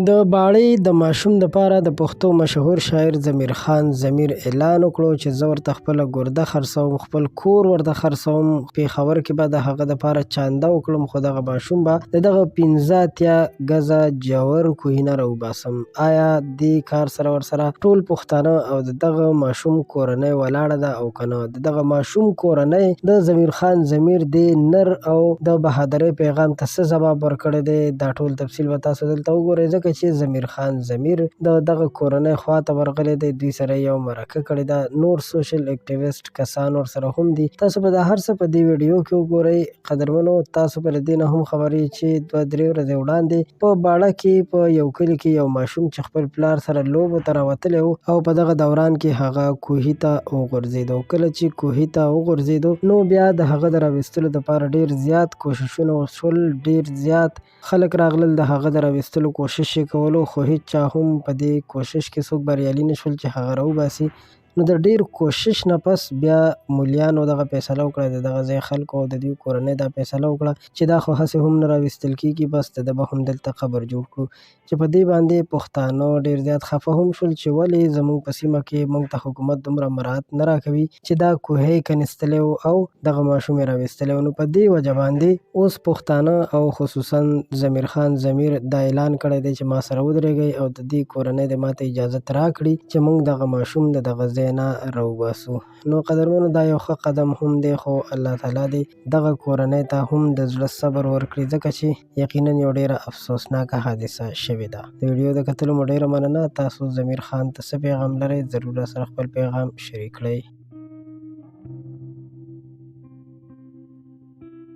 د باړې د ماشوم دپاره د پښتو مشهور شاعر ضمیر خان ضمیر اعلان وکړو چې زه ورته خپله ګرده خرڅوم، خپل کور ورته خرڅوم. پېښور کې به د هغه دپاره چانده وکړم، خو دغه ماشوم به د دغه 15 اتیا ګزه جوور کوهینه راوباسم. آیا دې کار سره ورسره ټول پښتانه او د دغه ماشوم کورنۍ ولاړه ده او که نه؟ د دغه ماشوم کورنۍ د ضمیر خان ضمیر دې نر او د بهادرۍ پیغام ته څه ځواب ورکړی دی؟ دا ټول تفصیل به تاسو دلته وګورئ، ځکه چې ضمیر خان ضمیر د دغه کورنۍ خواته ورغلی دی، دوی سره یو مرکه کړې ده، نور سوشل اکټیویسټ کسان ورسره هم دي. تاسو به دا هر څه په دې ویډیو کې وګورئ. قدرمنو، تاسو به له دې نه هم خبرې چې 2-3 ورځې وړاندې په باړه کې په یو کلي کې یو ماشوم چې خپل پلار سره لوبو ته راوتلی و او په دغه دوران کې هغه کوهي ته وغورځېد، او کله چې کوهي ته وغورځېدو نو بیا د هغه د راویستلو دپاره ډېر زیات کوششونه وشول، ډېر زیات خلک راغلل د هغه د راویستلو کوشش یې کولو، خو هېچا هم په دې کوشش کې څوک بریالي نه شول چې هغه راوباسي. نو د ډېر کوشش نه پس بیا مولیانو دغه فیصله وکړه، د دغه ځای خلکو او د دوی کورنۍ دا فیصله وکړه چې دا خو هسې هم نه راویستل کېږي، بس د ده به هم دلته قبر جوړ کړو. چې په دې باندې پښتانه ډېر زیات خفه هم شول چې ولې زموږ په سیمه کې موږ ته حکومت دومره مراعات نه راکوي چې دا کوهی کنیستلی و او دغه ماشوم یې راویستلی و. نو په دې وجه باندې اوس پښتانه او خصوصا ضمیر خان ضمیر دا اعلان کړی دی چې ما سره ودرېږئ او د دې کورنۍ د ماته اجازت راکړي چې موږ دغه ماشوم د دغه ځای نه راوباسو. نو قدرمنو، دا یو ښه قدم هم دی، خو الله تعالی دې دغه کورنۍ ته هم د زړه صبر ورکړي، ځکه چې یقینا یو ډېره افسوسناکه حادثه شوې ده. د ویډیو د کتلو مو ډېره مننه. تاسو ضمیر خان ته څه پیغام لرئ؟ ضرور راسره خپل پیغام شریک کړئ.